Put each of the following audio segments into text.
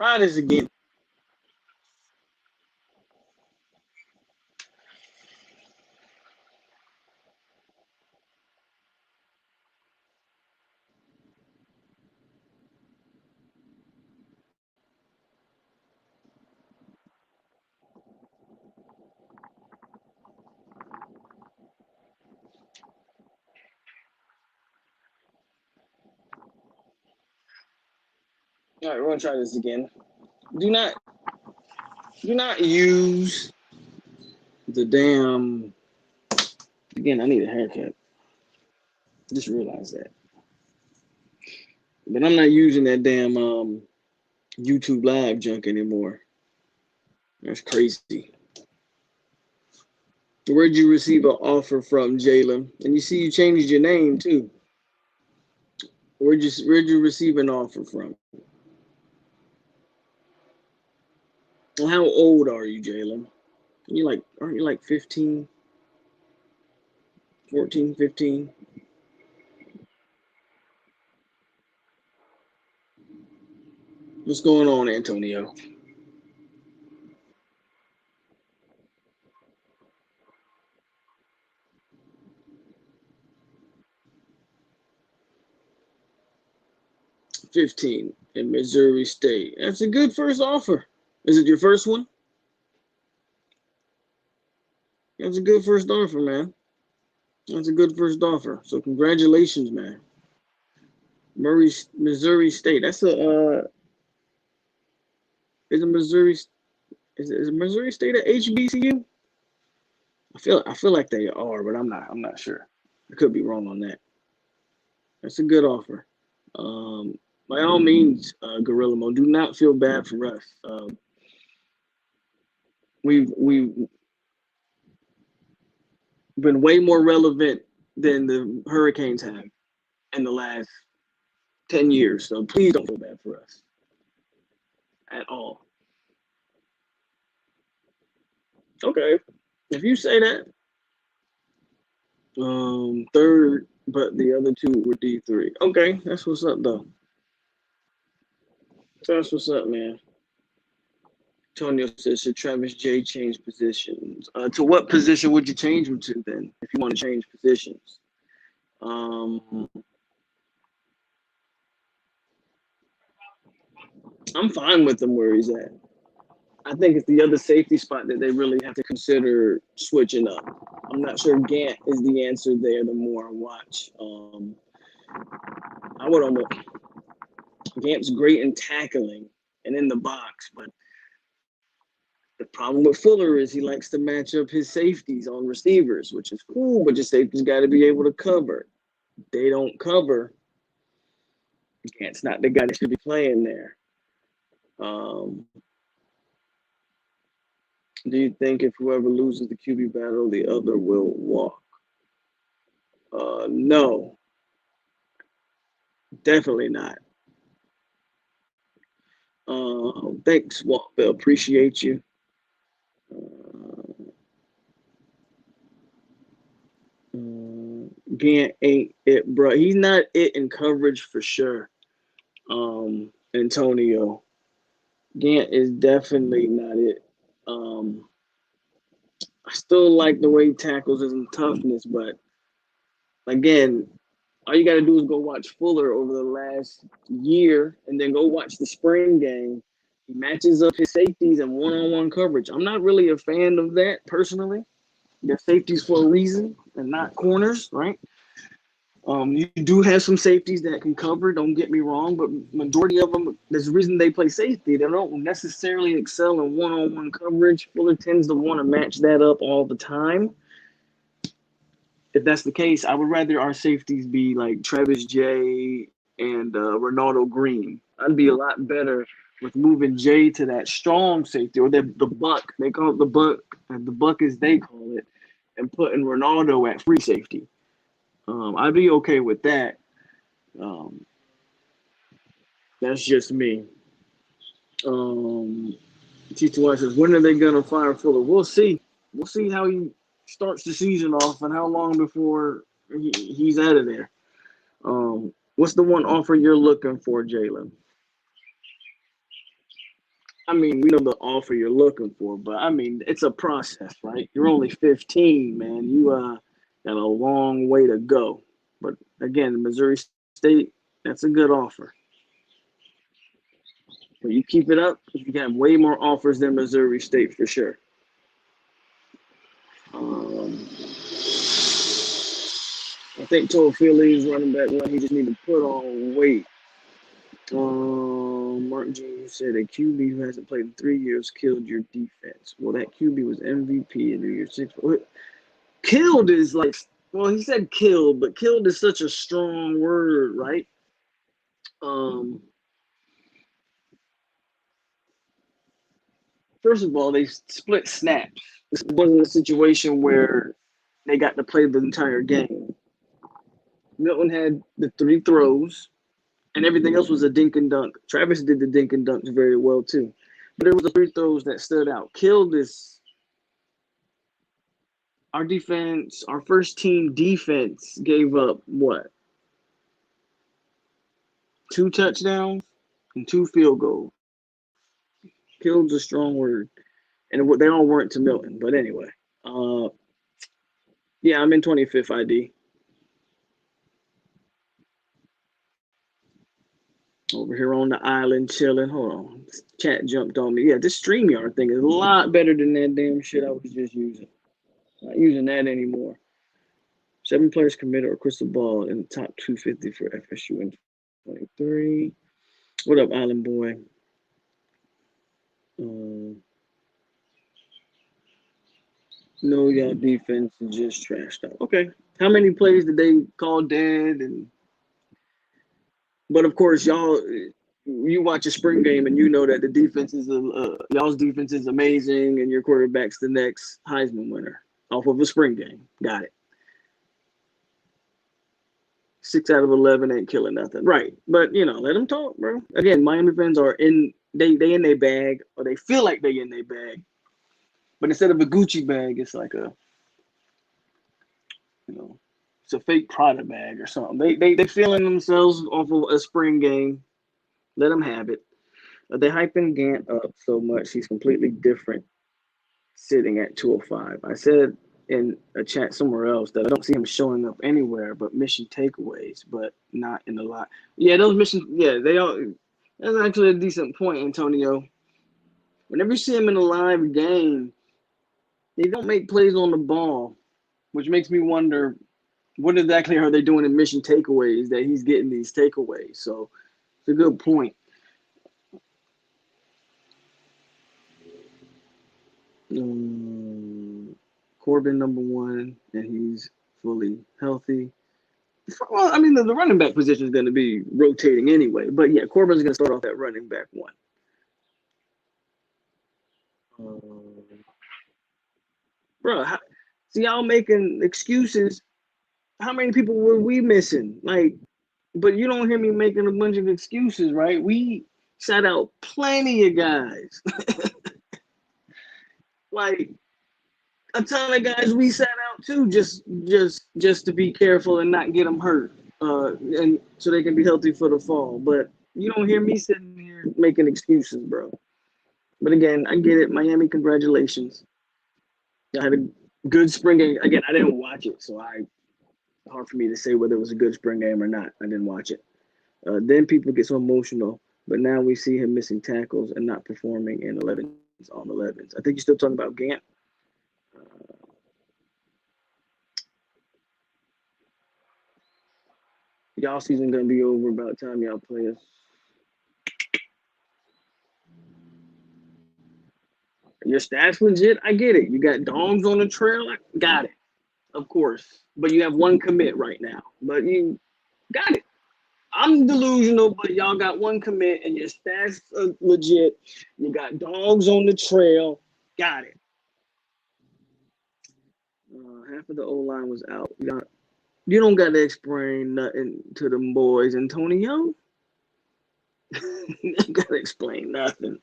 Try this again. All right, we're gonna try this again. Do not use the damn. Again, I need a haircut. Just realized that. But I'm not using that damn YouTube Live junk anymore. That's crazy. Where'd you receive an offer from, Jalen? And you see you changed your name too. Where'd you receive an offer from? Well, how old are you, Jalen? Aren't you like 15? 14, 15? What's going on, Antonio? $15 in Missouri State. That's a good first offer. Is it your first one? That's a good first offer, man. That's a good first offer. So congratulations, man. Missouri State. That's a is Missouri State a HBCU? I feel like they are, but I'm not sure. I could be wrong on that. That's a good offer. By all means, Gorilla Mo, do not feel bad for us. We've been way more relevant than the Hurricanes have in the last 10 years. So please don't feel bad for us at all. Okay, if you say that. Third, but the other two were D3. Okay, that's what's up, though. That's what's up, man. Antonio says, should Travis J change positions? To what position would you change him to then, if you want to change positions? I'm fine with him where he's at. I think it's the other safety spot that they really have to consider switching up. I'm not sure Gant is the answer there the more I watch. I would almost. Gant's great in tackling and in the box, but the problem with Fuller is he likes to match up his safeties on receivers, which is cool, but your safety's got to be able to cover. They don't cover. Gant's not the guy that should be playing there. Do you think if whoever loses the QB battle, the other will walk? No. Definitely not. Thanks, Waltbell. Appreciate you. Gant ain't it, bro. He's not it in coverage for sure. Antonio. Gant is definitely not it. I still like the way he tackles his toughness, but again, all you got to do is go watch Fuller over the last year and then go watch the spring game. He matches up his safeties in one-on-one coverage. I'm not really a fan of that personally. They're safeties for a reason and not corners, right? You do have some safeties that can cover, don't get me wrong, but majority of them, there's a reason they play safety. They don't necessarily excel in one-on-one coverage. Fuller tends to want to match that up all the time. If that's the case, I would rather our safeties be like Travis J and Ronaldo Green. I'd be a lot better with moving Jay to that strong safety or the buck. They call it the buck, and the buck as they call it, and putting Ronaldo at free safety. I'd be okay with that. That's just me. T2Y says, when are they going to fire Fuller? We'll see. We'll see how he starts the season off and how long before he's out of there. What's the one offer you're looking for, Jalen? I mean, we know the offer you're looking for, but I mean, it's a process, right? You're only 15, man. You got a long way to go. But again, Missouri State, that's a good offer. But you keep it up, you have way more offers than Missouri State for sure. Um, I think Philly's running back one. He just need to put on weight. Mark G said a QB who hasn't played in 3 years killed your defense. Well, that QB was MVP in the year six. Killed is like, well, he said killed, but killed is such a strong word, right? Um, First of all, they split snaps. This wasn't a situation where they got to play the entire game. Milton had the three throws, and everything else was a dink and dunk. Travis did the dink and dunks very well too, but it was the three throws that stood out. Killed is our defense. Our first team defense gave up what? 2 touchdowns and 2 field goals. Killed's a strong word, and they all weren't to Milton. But anyway, uh, yeah, I'm in 25th ID. Over here on the island chilling. Hold on. This chat jumped on me. Yeah, this StreamYard thing is a lot better than that damn shit I was just using. Not using that anymore. 7 players committed or crystal ball in the top 250 for FSU in 23. What up, Island Boy? No, y'all defense is just trashed out. Okay. How many plays did they call dead? But of course, you watch a spring game and you know that the defense is y'all's defense is amazing, and your quarterback's the next Heisman winner off of a spring game. Got it. 6 out of 11 ain't killing nothing, right? But let them talk, bro. Again, Miami fans are they in their bag, or they feel like they in their bag. But instead of a Gucci bag, it's like you know, it's a fake Prada bag or something. They feeling themselves off of a spring game. Let them have it. They hyping Gant up so much he's completely different sitting at 205. I said in a chat somewhere else that I don't see him showing up anywhere but mission takeaways, but not in a lot. Yeah, those missions. Yeah, they all. That's actually a decent point, Antonio. Whenever you see him in a live game, they don't make plays on the ball, which makes me wonder what exactly are they doing in mission takeaways that he's getting these takeaways. So it's a good point. Corbin #1, and he's fully healthy. Well, I mean, the running back position is going to be rotating anyway. But yeah, Corbin's going to start off at running back one. Bro, see, y'all making excuses. How many people were we missing? Like, but you don't hear me making a bunch of excuses, right? We sat out plenty of guys. Like a ton of guys we sat out too, just to be careful and not get them hurt, and so they can be healthy for the fall. But you don't hear me sitting here making excuses, bro. But again, I get it. Miami, congratulations. I had a good spring game. Again, I didn't watch it, so hard for me to say whether it was a good spring game or not. I didn't watch it. Then people get so emotional, but now we see him missing tackles and not performing in 11s on 11s. I think you're still talking about Gant. Y'all season gonna be over by the time y'all play us. Your stats legit. I get it. You got dogs on the trail. I got it, of course. But you have one commit right now. But you got it. I'm delusional, but y'all got one commit and your stats are legit. You got dogs on the trail. Got it. Half of the O line was out. You don't got to explain nothing to them boys, Antonio. You got to explain nothing.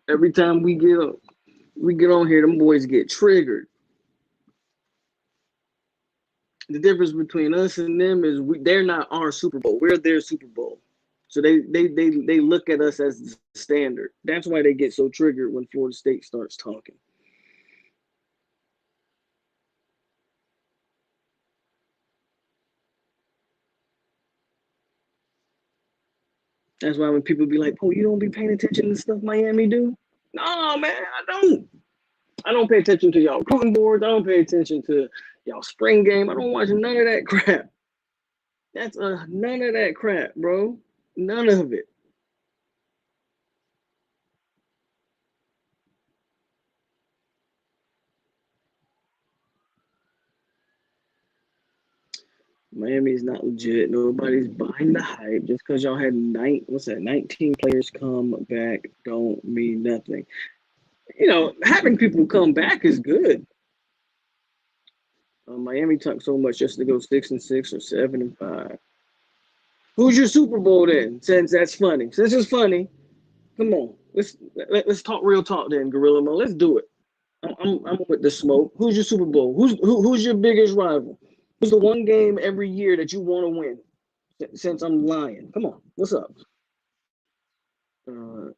Every time we get on here, them boys get triggered. The difference between us and them is they're not our Super Bowl. We're their Super Bowl. So they look at us as the standard. That's why they get so triggered when Florida State starts talking. That's why when people be like, "Oh, you don't be paying attention to stuff Miami do." No, man, I don't. I don't pay attention to y'all recruiting boards. I don't pay attention to y'all spring game. I don't watch none of that crap. That's none of that crap, bro. None of it. Miami is not legit. Nobody's buying the hype. Just because y'all had 19 players come back don't mean nothing. Having people come back is good. Miami took so much just to go 6-6 or 7-5. Who's your Super Bowl then? Since that's funny. Since it's funny, come on. Let's talk real talk then, Gorilla Mo. Let's do it. I'm with the smoke. Who's your Super Bowl? Who's your biggest rival? Who's the one game every year that you want to win? Since I'm lying, come on. What's up? Uh,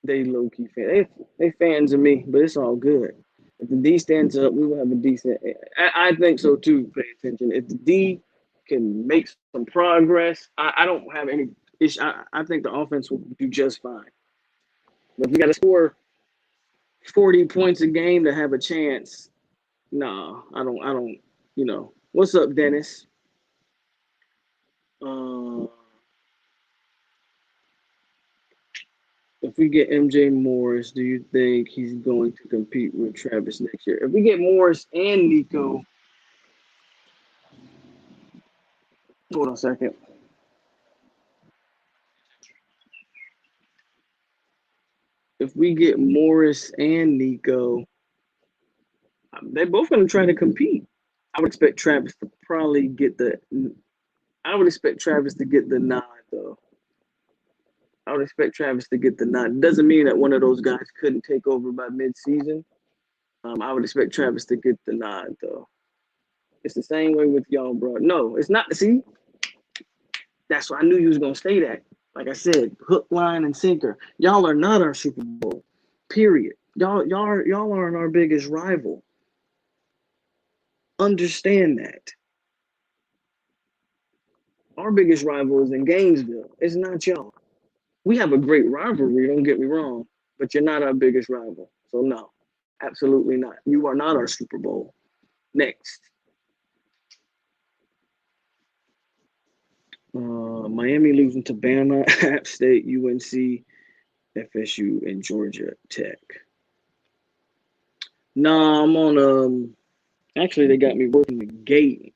they low key fan. They fans of me, but it's all good. If the D stands up, we will have a decent. I think so too. Pay attention. If the D can make some progress, I don't have any issue. I think the offense will do just fine. But if we got to score 40 points a game to have a chance, no, I don't. I don't. What's up, Dennis? Uh, if we get MJ Morris, do you think he's going to compete with Travis next year? If we get Morris and Nico, hold on a second. If we get Morris and Nico, they're both going to try to compete. I would expect Travis to probably get the. I would expect Travis to get the nod though. I would expect Travis to get the nod. Doesn't mean that one of those guys couldn't take over by mid-season. I would expect Travis to get the nod though. It's the same way with y'all, bro. No, it's not. See, that's why I knew you was gonna say that. Like I said, hook, line, and sinker. Y'all are not our Super Bowl. Period. Y'all aren't our biggest rival. Understand that. Our biggest rival is in Gainesville. It's not y'all. We have a great rivalry, don't get me wrong, but you're not our biggest rival. So no, absolutely not. You are not our Super Bowl. Next. Miami losing to Bama, App State, UNC, FSU, and Georgia Tech. No, I'm on actually they got me working the gate.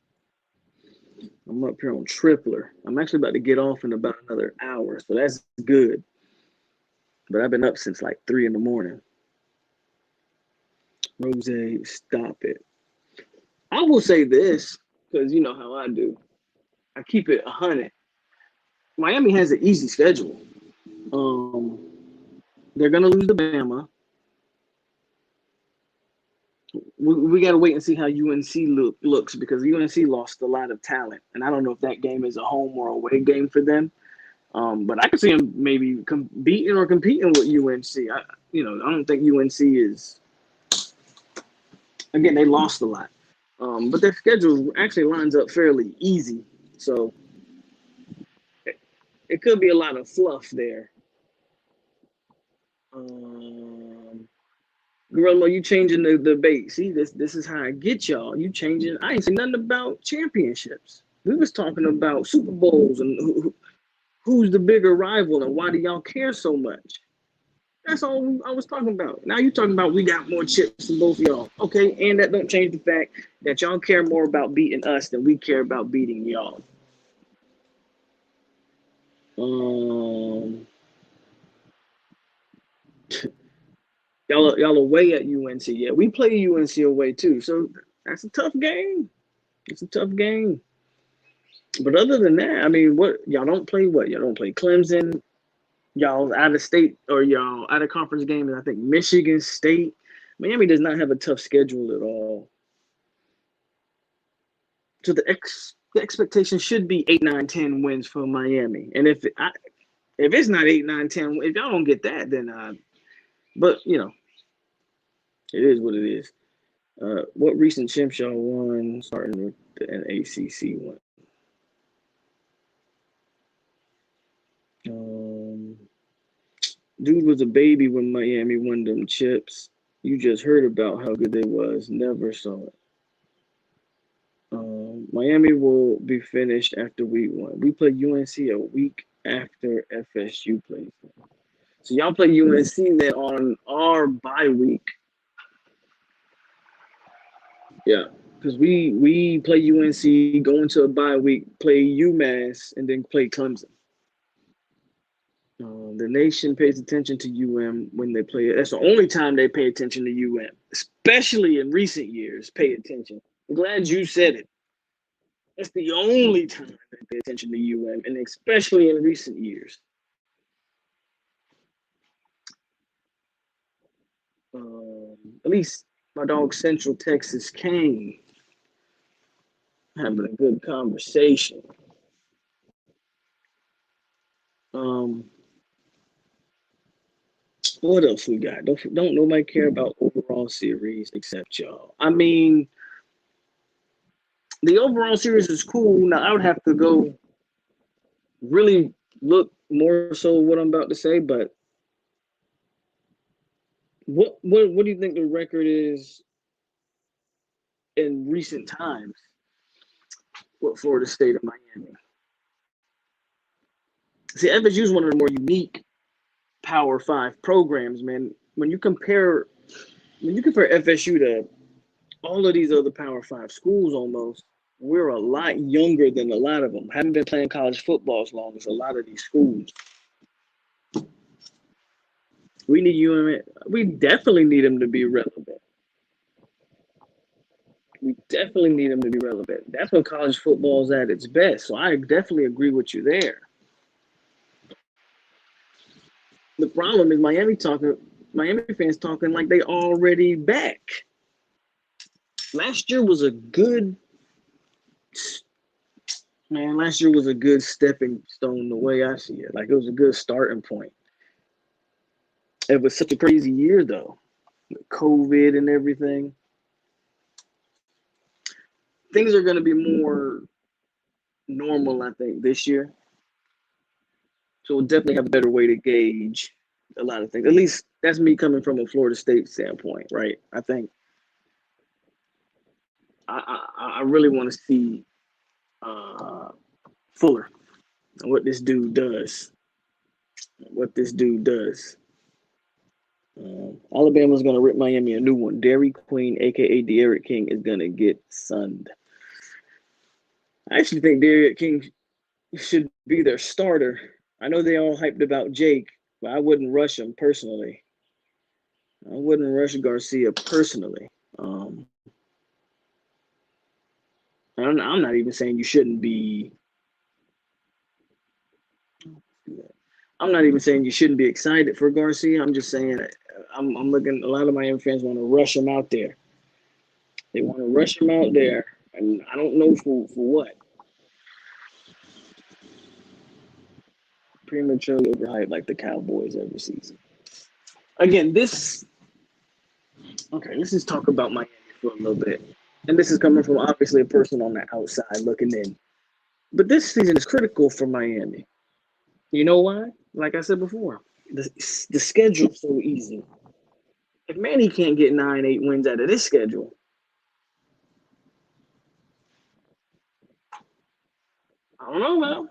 I'm up here on Tripler. I'm actually about to get off in about another hour, so that's good. But I've been up since like 3 in the morning. Rose, stop it. I will say this, because you know how I do. I keep it 100. Miami has an easy schedule. Um, they're gonna lose to Bama. We got to wait and see how UNC looks because UNC lost a lot of talent, and I don't know if that game is a home or away game for them. But I could see them maybe beating or competing with UNC. I don't think UNC is. Again, they lost a lot, but their schedule actually lines up fairly easy. So it could be a lot of fluff there. Gorilla, you changing the debate. See, this is how I get y'all. You changing. I ain't saying nothing about championships. We was talking about Super Bowls and who's the bigger rival and why do y'all care so much? That's all I was talking about. Now you talking about we got more chips than both of y'all. Okay, and that don't change the fact that y'all care more about beating us than we care about beating y'all. Um, y'all away at UNC. Yeah, we play UNC away too. So that's a tough game. It's a tough game. But other than that, I mean, what y'all don't play? What y'all don't play? Clemson. Y'all out of state or y'all out of conference games. I think Michigan State. Miami does not have a tough schedule at all. So the expectation should be 8, 9, 10 wins for Miami. And if it's not 8, 9, 10, if y'all don't get that, then but it is what it is. What recent champs y'all won, starting with an ACC one? Dude was a baby when Miami won them chips. You just heard about how good they was, never saw it. Miami will be finished after week 1. We play UNC a week after FSU plays them. So y'all play UNC then on our bye week. Yeah, because we play UNC, go into a bye week, play UMass, and then play Clemson. The nation pays attention to UM when they play it. That's the only time they pay attention to UM, especially in recent years. Pay attention. I'm glad you said it. That's the only time they pay attention to UM, and especially in recent years. At least my dog Central Texas Kane having a good conversation. What else we got? Don't nobody care about overall series except y'all. I mean, the overall series is cool. Now I would have to go really look more so what I'm about to say, but what do you think the record is in recent times for the state of Miami? See, FSU is one of the more unique Power 5 programs, man. When you compare FSU to all of these other Power 5 schools almost, we're a lot younger than a lot of them. Haven't been playing college football as long as a lot of these schools. We need UM. We definitely need them to be relevant. We definitely need them to be relevant. That's when college football is at its best. So I definitely agree with you there. The problem is Miami fans talking like they already back. Last year was a good stepping stone the way I see it. Like it was a good starting point. It was such a crazy year though, with COVID and everything. Things are going to be more normal, I think, this year. So we'll definitely have a better way to gauge a lot of things. At least that's me coming from a Florida State standpoint, right? I think I really want to see Fuller and what this dude does. Alabama's going to rip Miami a new one. Dairy Queen, a.k.a. Derek King, is going to get sunned. I actually think Derek King should be their starter. I know they all hyped about Jake, but I wouldn't rush him personally. I wouldn't rush Garcia personally. I'm not even saying you shouldn't be. I'm not even saying you shouldn't be excited for Garcia. I'm just saying I'm looking. A lot of Miami fans want to rush him out there. They want to rush him out there, and I don't know for what. Prematurely overhyped like the Cowboys every season. Again, let's just talk about Miami for a little bit. And this is coming from obviously a person on the outside looking in. But this season is critical for Miami. You know why? Like I said before, the schedule's so easy. If Manny can't get 9, 8 wins out of this schedule, I don't know, man.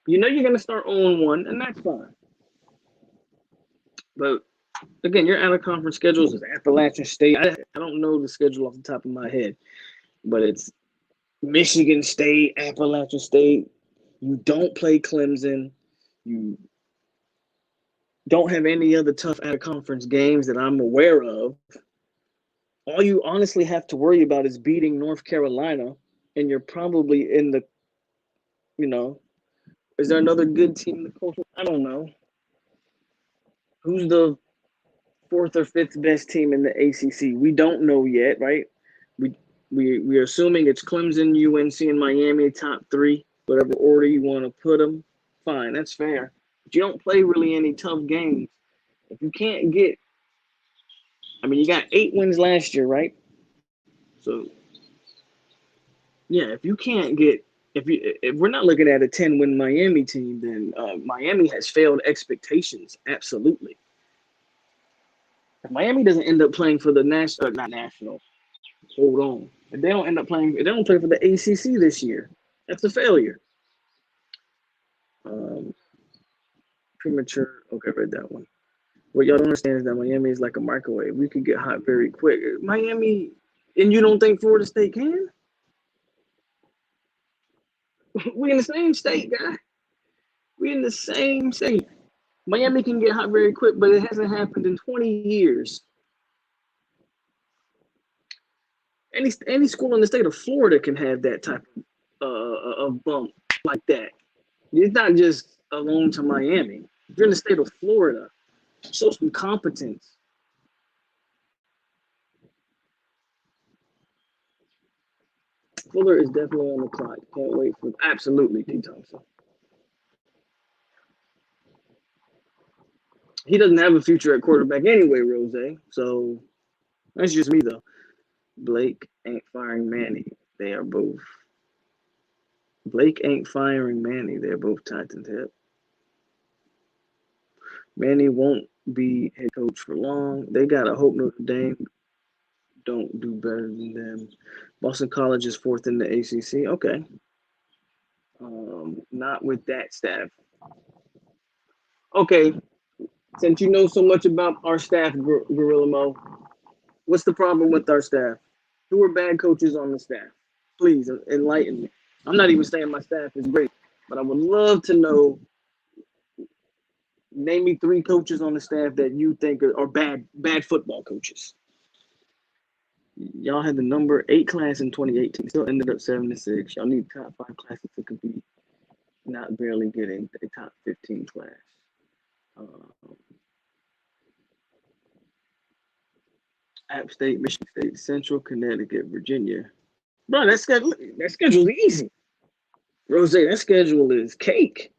You know you're going to start 0-1, and that's fine. But again, your out of conference schedules is Appalachian State. I don't know the schedule off the top of my head, but it's Michigan State, Appalachian State. You don't play Clemson. You don't have any other tough out of conference games that I'm aware of. All you honestly have to worry about is beating North Carolina, and you're probably in the, is there another good team in the Coastal? I don't know. Who's the 4th or 5th best team in the ACC? We don't know yet, right? we're assuming it's Clemson, UNC, and Miami top three, whatever order you want to put them. Fine, that's fair. But you don't play really any tough games. If you can't get, I mean, you got 8 wins last year, right? So yeah, if you can't get, if we're not looking at a 10-win Miami team, then Miami has failed expectations. Absolutely. If Miami doesn't end up playing for the national, not national, hold on. If they don't end up playing, if they don't play for the ACC this year, that's a failure. Um, Premature. Okay, read that one. What y'all don't understand is that Miami is like a microwave. We could get hot very quick. Miami, and you don't think Florida State can? We in the same state, guy. We in the same state. Miami can get hot very quick, but it hasn't happened in 20 years. Any school in the state of Florida can have that type of bump like that. It's not just alone to Miami. If you're in the state of Florida, show some competence. Fuller is definitely on the clock. Can't wait for absolutely D. Thompson. He doesn't have a future at quarterback anyway, Rose. So that's just me though. Blake ain't firing Manny. They are both. Blake ain't firing Manny. They're both Titans hip. Manny won't be head coach for long. They gotta hope Notre Dame don't do better than them. Boston College is fourth in the ACC. Okay. Not with that staff. Okay. Since you know so much about our staff, Gorilla Mo, what's the problem with our staff? Who are bad coaches on the staff? Please enlighten me. I'm not even saying my staff is great, but I would love to know. Name me 3 coaches on the staff that you think are bad football coaches. Y'all had the number 8 class in 2018. Still ended up 7-6. Y'all need top 5 classes to compete. Not barely getting a top 15 class. App State, Michigan State, Central, Connecticut, Virginia. Bro, that schedule's easy. Rose, that schedule is cake.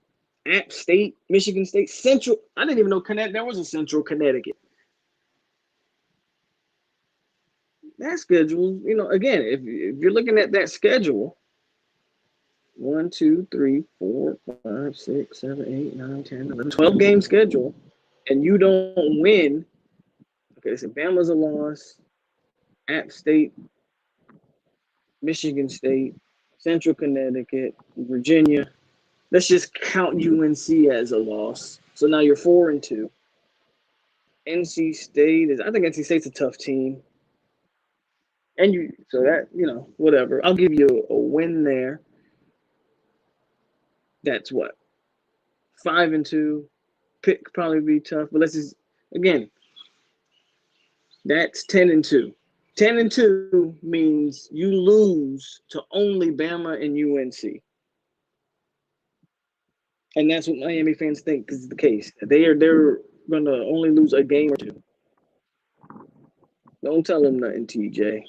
App State, Michigan State, Central. I didn't even know there was a Central Connecticut. That schedule, again, if you're looking at that schedule, 1, 2, 3, 4, 5, 6, 7, 8, 9, 10, 11, 12 game schedule, and you don't win. Okay, so Bama's a loss. App State, Michigan State, Central Connecticut, Virginia. Let's just count UNC as a loss. So now you're 4-2. NC State I think NC State's a tough team. And so that, whatever. I'll give you a win there. That's what? 5-2. Pick probably be tough, but let's just, again, that's 10-2. 10-2 means you lose to only Bama and UNC. And that's what Miami fans think is the case. They're going to only lose a game or 2. Don't tell them nothing, TJ.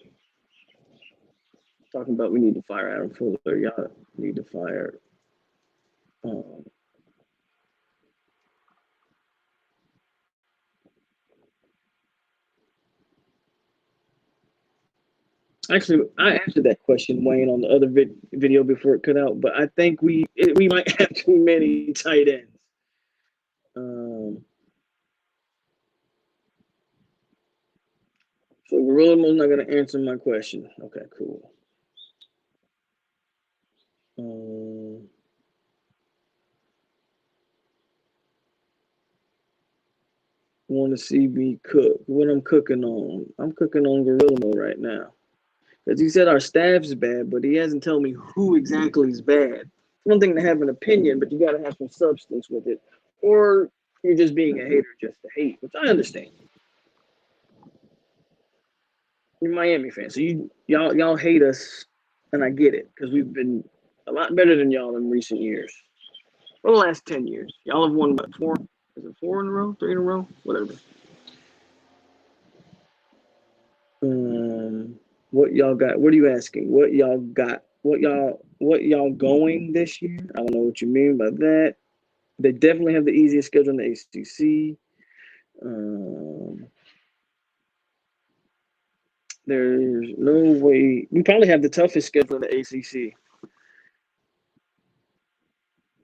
Talking about we need to fire Adam Fuller. Y'all need to fire. Actually, I answered that question, Wayne, on the other video before it cut out. But I think we might have too many tight ends. So Gorilla Mo's not going to answer my question. Okay, cool. Want to see me cook? What I'm cooking on? I'm cooking on Gorilla Mo right now. Because he said our staff's bad, but he hasn't told me who exactly is bad. It's one thing to have an opinion, but you got to have some substance with it. Or you're just being a hater just to hate, which I understand. You're a Miami fan, so y'all hate us, and I get it, because we've been a lot better than y'all in recent years. For the last 10 years. Y'all have won, what, 4? Is it 4 in a row? 3 in a row? Whatever. What y'all got? What are you asking? What y'all got? What y'all going this year? I don't know what you mean by that. They definitely have the easiest schedule in the ACC. Um, there's no way we probably have the toughest schedule in the ACC.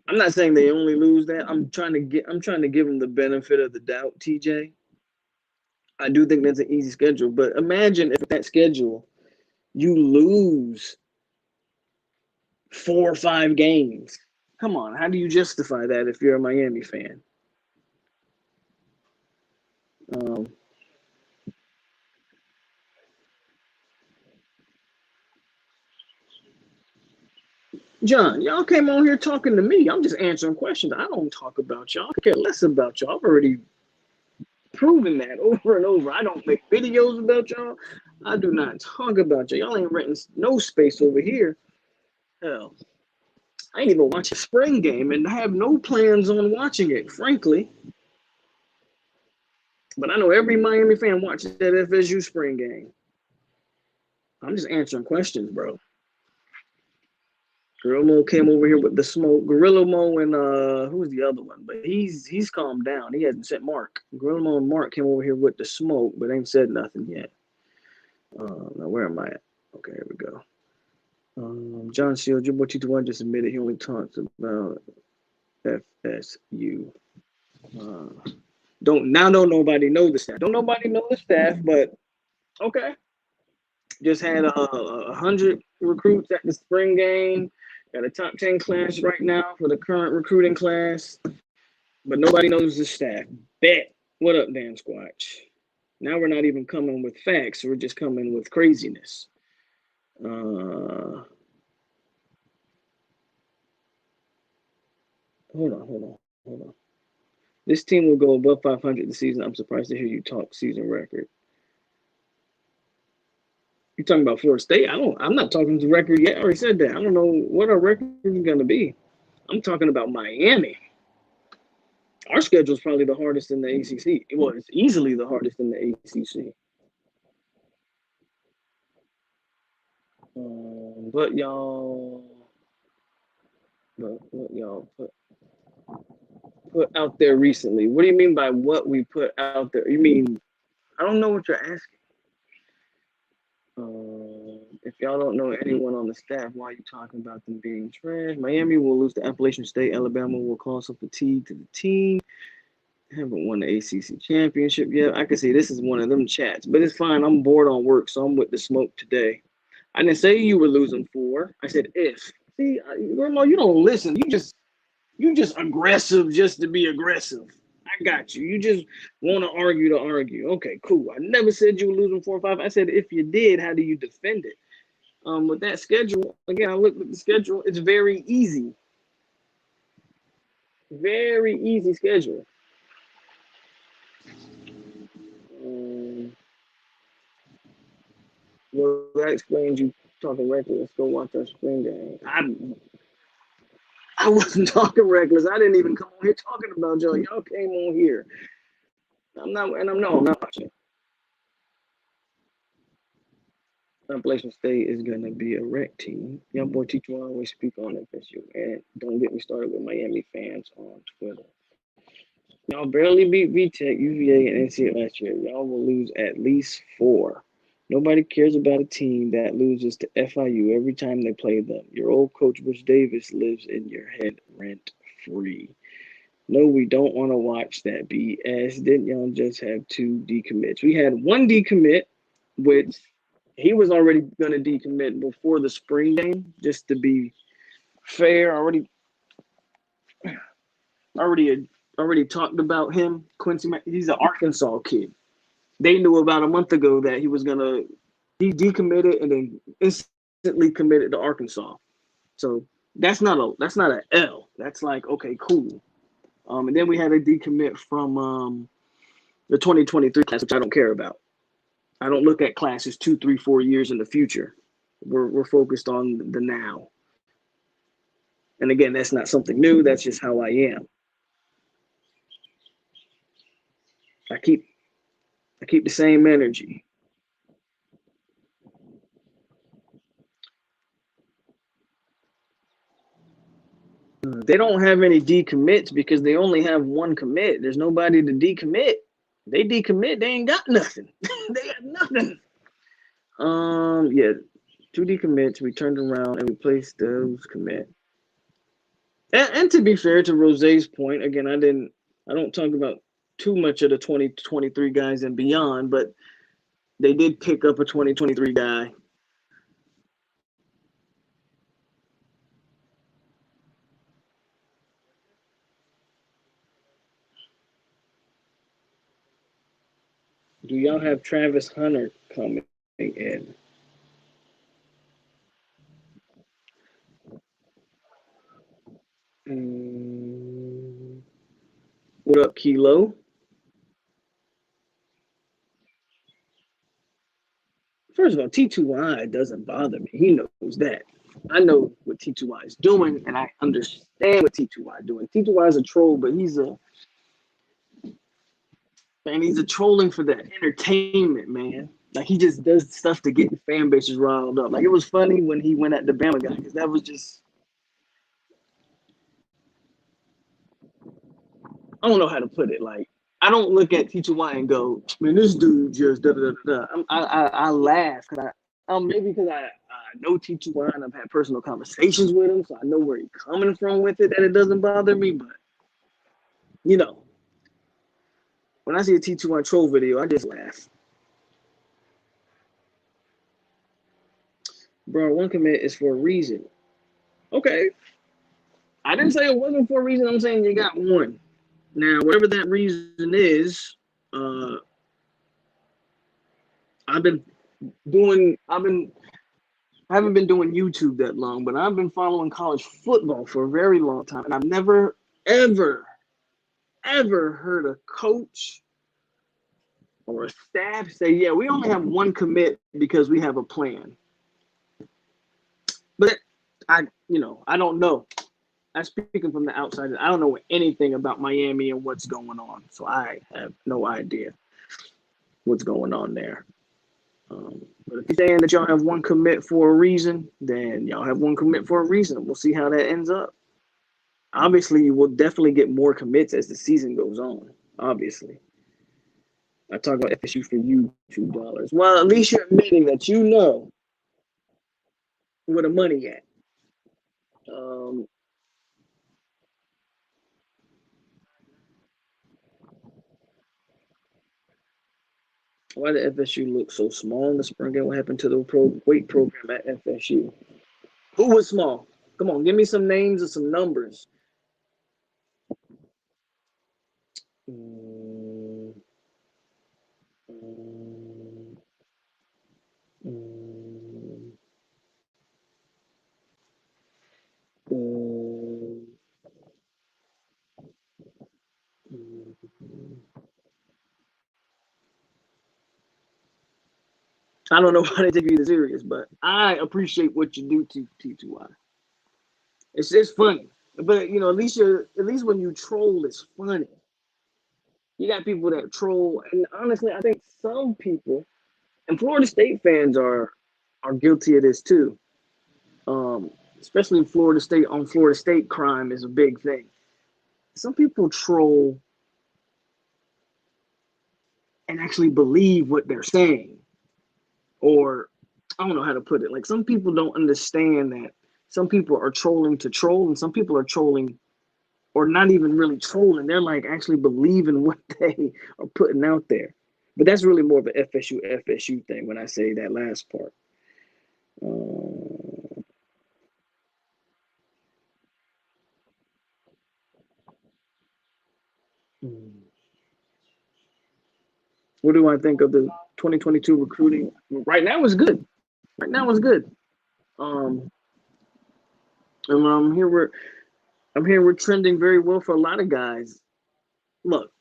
I'm not saying they only lose that. I'm trying to give them the benefit of the doubt, TJ. I do think that's an easy schedule, but imagine if that schedule you lose 4 or 5 games. Come on, how do you justify that if you're a Miami fan? Um, John, y'all came on here talking to me. I'm just answering questions. I don't talk about y'all. I care less about y'all. I've already proven that over and over. I don't make videos about y'all. I do not talk about y'all. Y'all ain't renting no space over here. Hell, I ain't even watch a spring game, and I have no plans on watching it, frankly. But I know every Miami fan watches that FSU spring game. I'm just answering questions, bro. Gorilla Mo came over here with the smoke. Gorilla Mo and who's the other one? But he's calmed down. He hasn't said Mark. Gorilla Mo and Mark came over here with the smoke, but ain't said nothing yet. Now where am I at? Okay, here we go. John Shields, your boy T21 just admitted he only talks about FSU. Don't nobody know the staff. Don't nobody know the staff, but okay. Just had 100 recruits at the spring game. Got a top 10 class right now for the current recruiting class, but nobody knows the staff. Bet. What up, Dan Squatch? Now we're not even coming with facts. We're just coming with craziness. Hold on. This team will go above 500 this season. I'm surprised to hear you talk season record. You're talking about Florida State? I'm not talking to record yet. I already said that. I don't know what our record is going to be. I'm talking about Miami. Our schedule is probably the hardest in the ACC. Well, it's easily the hardest in the ACC. But what y'all put out there recently? What do you mean by what we put out there? You mean I don't know what you're asking. If y'all don't know anyone on the staff, why are you talking about them being trash? Miami will lose to Appalachian State. Alabama will cause some fatigue to the team. Haven't won the ACC championship yet. I can see this is one of them chats, but it's fine. I'm bored on work, so I'm with the smoke today. I didn't say you were losing 4. I said if. See, Remo, you don't listen. You just aggressive just to be aggressive. I got you. You just want to argue. Okay, cool. I never said you were losing 4 or 5. I said if you did, how do you defend it? With that schedule, again, I looked at the schedule. It's very easy. Very easy schedule. Well, that explains you talking reckless. Let's go watch our spring game. I wasn't talking reckless. I didn't even come on here talking about y'all. Y'all came on here. I'm not watching. Appalachian State is gonna be a wreck team. Young boy teacher will always speak on FSU. And don't get me started with Miami fans on Twitter. Y'all barely beat VTech, UVA, and NCAA last year. Y'all will lose at least 4. Nobody cares about a team that loses to FIU every time they play them. Your old coach, Butch Davis, lives in your head rent free. No, we don't want to watch that BS. Didn't y'all just have 2 decommits? We had 1 decommit, which he was already going to decommit before the spring game, just to be fair. Already talked about him. Quincy, he's an Arkansas kid. They knew about a month ago that he decommitted and then instantly committed to Arkansas. So that's not an L. That's like, okay, cool. And then we had a decommit from the 2023 class, which I don't care about. I don't look at classes 2, 3, 4 years in the future. We're focused on the now. And again, that's not something new. That's just how I am. I keep the same energy. They don't have any decommits because they only have one commit. There's nobody to decommit. They decommit, they ain't got nothing. They got nothing. Yeah, 2 decommits. We turned around and replaced those commit. And to be fair to Rose's point, again, I don't talk about too much of the 2023 guys and beyond, but they did pick up a 2023 guy. Do y'all have Travis Hunter coming in? What up, Kilo? First of all, T2I doesn't bother me. He knows that. I know what T2I is doing, and I understand what T2I is doing. T2I is a troll, but he's a trolling for the entertainment, man. Like he just does stuff to get the fan bases riled up. Like it was funny when he went at the Bama guy because that was just I don't know how to put it. Like I don't look at T2Y and go, man, this dude just da da da da. I laugh because maybe because I know T2Y and I've had personal conversations with him, so I know where he's coming from with it. That it doesn't bother me, but you know, when I see a T2Y troll video, I just laugh. Bro, one commit is for a reason. Okay, I didn't say it wasn't for a reason. I'm saying you got one. Now, whatever that reason is, I've been I haven't been doing YouTube that long, but I've been following college football for a very long time, and I've never, ever, ever heard a coach or a staff say, "Yeah, we only have one commit because we have a plan." But I don't know. I'm speaking from the outside. I don't know anything about Miami and what's going on, so I have no idea what's going on there. But if you're saying that y'all have one commit for a reason, then y'all have one commit for a reason. We'll see how that ends up. Obviously, you will definitely get more commits as the season goes on. Obviously, I talk about FSU for $2. Well, at least you're admitting that you know where the money at. Um, why did FSU look so small in the spring game? What happened to the weight program at FSU? Who was small? Come on, give me some names and some numbers. Mm, mm, mm, mm, mm. I don't know why they take you this serious, but I appreciate what you do to T2Y. It's funny, but at least when you troll, it's funny. You got people that troll, and honestly, I think some people and Florida State fans are guilty of this too. Especially in Florida State on Florida State crime is a big thing. Some people troll and actually believe what they're saying, or I don't know how to put it. Like some people don't understand that some people are trolling to troll, and some people are trolling or not even really trolling. They're like actually believing what they are putting out there. But that's really more of an FSU thing when I say that last part. Uh, what do I think of the 2022 recruiting? Right now is good. Right now is good. Um, and I'm here we're trending very well for a lot of guys. Look,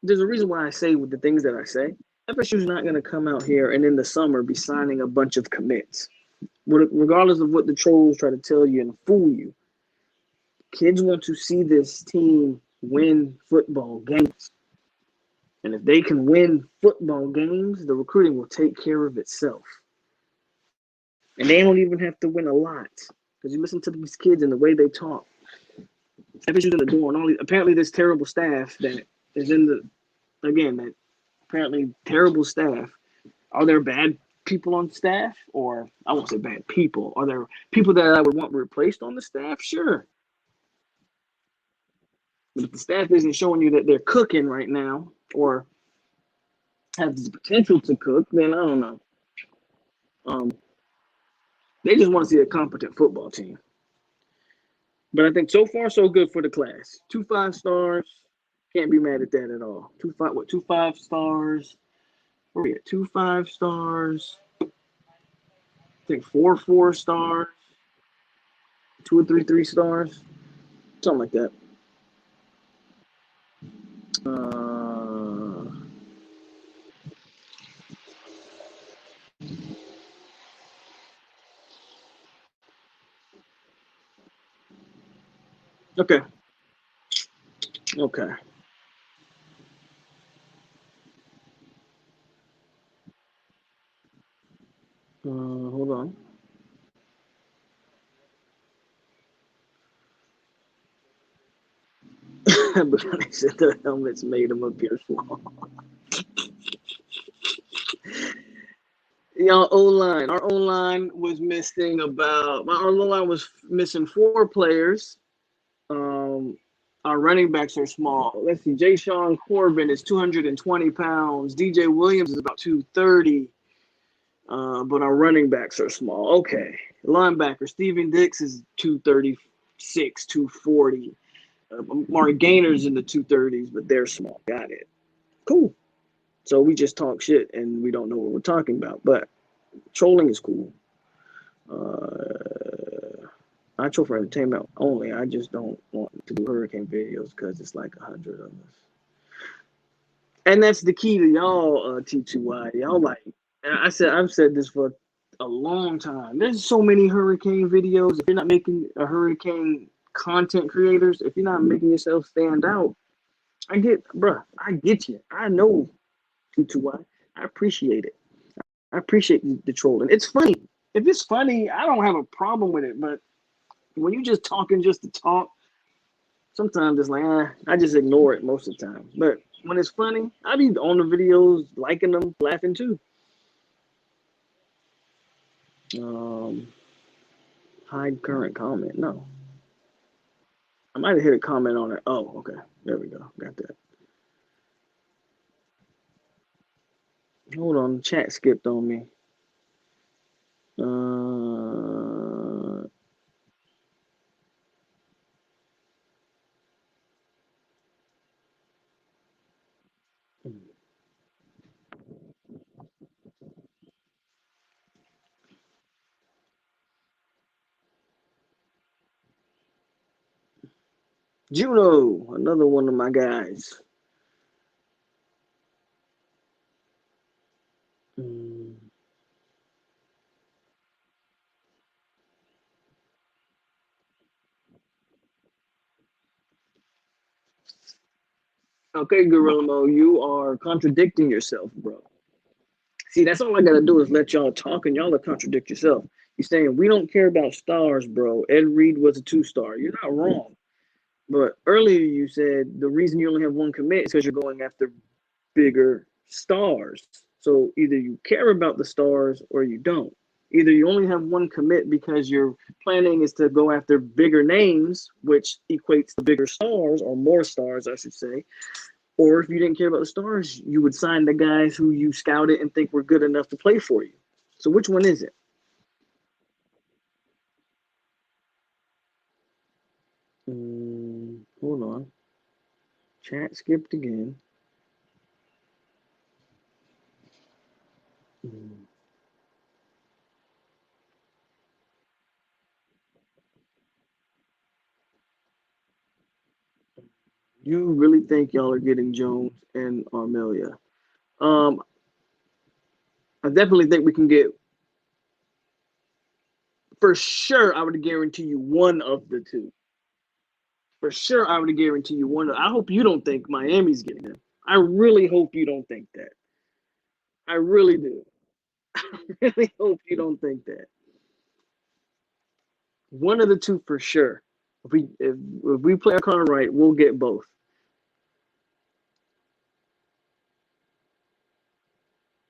there's a reason why I say with the things that I say. FSU's not going to come out here and in the summer be signing a bunch of commits. Regardless of what the trolls try to tell you and fool you, kids want to see this team win football games. And if they can win football games, the recruiting will take care of itself. And they don't even have to win a lot. Because you listen to these kids and the way they talk. staff issues in the door, and all these, apparently there's terrible staff that is in the that apparently terrible staff. Are there bad people on staff, or I won't say bad people? Are there people that I would want replaced on the staff? Sure, but if the staff isn't showing you that they're cooking right now or have the potential to cook, then I don't know. Um, they just want to see a competent football team. But I think so far so good for the class. 2 5 stars. Can't be mad at that at all. 2 5 stars. Where we at? 2 5 stars. I think 4 4 stars. 2 or 3 3 stars. Something like that. Okay. Okay. Hold on. But they said the helmets made them appear small. Y'all O line. Our O line was missing our O line was missing 4 players. Our running backs are small. Let's see. Jay Sean Corbin is 220 pounds. DJ Williams is about 230. But our running backs are small. Okay. Linebacker Steven Dix is 236, 240. Mark Gainer's in the 230s, but they're small. Got it. Cool. So we just talk shit and we don't know what we're talking about. But trolling is cool. I troll for entertainment only. I just don't want to do hurricane videos because it's like 100 of us. And that's the key to y'all, T2Y. Y'all like, and I've said this for a long time. There's so many hurricane videos. If you're not making a hurricane content creators, if you're not making yourself stand out, I get you. I know T2Y. I appreciate it. I appreciate the trolling. It's funny. If it's funny, I don't have a problem with it. But when you just talking just to talk, sometimes it's like, I just ignore it most of the time. But when it's funny, I be on the videos, liking them, laughing too. Hide current comment. No. I might have hit a comment on it. Oh, okay. There we go. Got that. Hold on. Chat skipped on me. Juno, another one of my guys. Okay, Gorilla, you are contradicting yourself, bro. See, that's all I gotta do is let y'all talk, and y'all are contradict yourself. You're saying we don't care about stars, bro. Ed Reed was a 2 star. You're not wrong. But earlier you said the reason you only have one commit is because you're going after bigger stars. So either you care about the stars or you don't. Either you only have one commit because your planning is to go after bigger names, which equates to bigger stars or more stars, I should say. Or if you didn't care about the stars, you would sign the guys who you scouted and think were good enough to play for you. So which one is it? Hold on. Chat skipped again. You really think y'all are getting Jones and Armelia? I definitely think we can get, for sure, I would guarantee you one of the two. For sure, I would guarantee you one. I hope you don't think Miami's getting him. I really hope you don't think that. I really do. I really hope you don't think that. One of the two for sure. If we play our card right, we'll get both.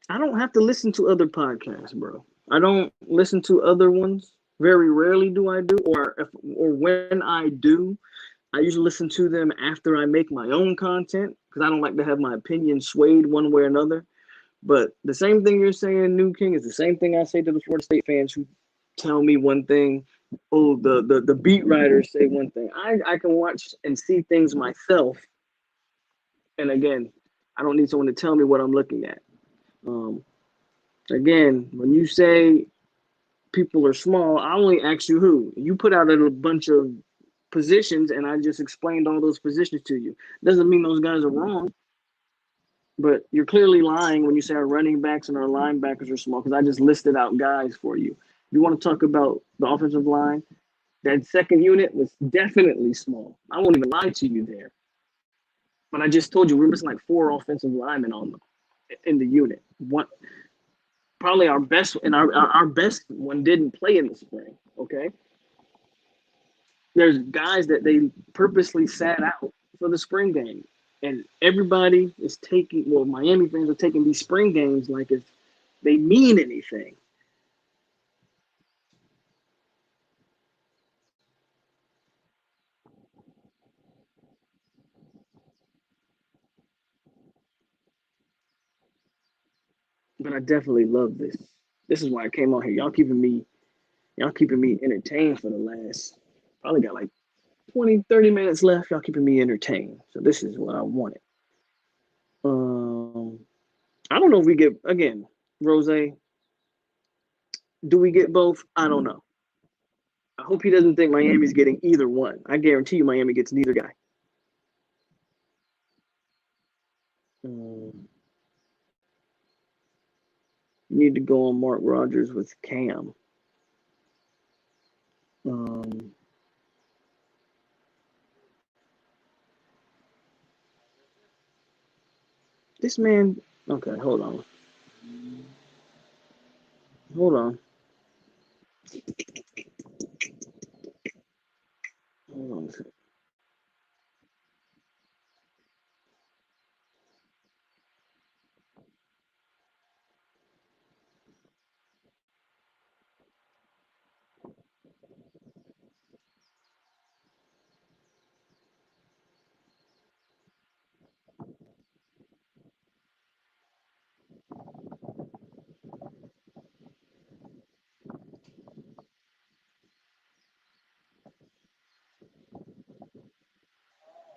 I don't have to listen to other podcasts, bro. I don't listen to other ones. Very rarely do I do, or when I do, I usually listen to them after I make my own content because I don't like to have my opinion swayed one way or another. But the same thing you're saying, New King, is the same thing I say to the Florida State fans who tell me one thing. Oh, the beat writers say one thing. I can watch and see things myself. And again, I don't need someone to tell me what I'm looking at. Um, Again, when you say people are small, I only ask you who. You put out a bunch of positions, and I just explained all those positions to you. Doesn't mean those guys are wrong, but you're clearly lying when you say our running backs and our linebackers are small because I just listed out guys for you. You want to talk about the offensive line? That second unit was definitely small. I won't even lie to you there. But I just told you we're missing like 4 offensive linemen on them in the unit. What probably our best and our best one didn't play in the spring. Okay, there's guys that they purposely sat out for the spring game, and everybody is taking. Well, Miami fans are taking these spring games like if they mean anything. But I definitely love this. This is why I came on here. Y'all keeping me entertained for the last. Probably got like 20, 30 minutes left. Y'all keeping me entertained. So this is what I wanted. Um, I don't know if we get again, Rose. Do we get both? I don't know. I hope he doesn't think Miami's getting either one. I guarantee you, Miami gets neither guy. You need to go on Mark Rogers with Cam. Um, this man. Okay, hold on. Hold on. Hold on a second.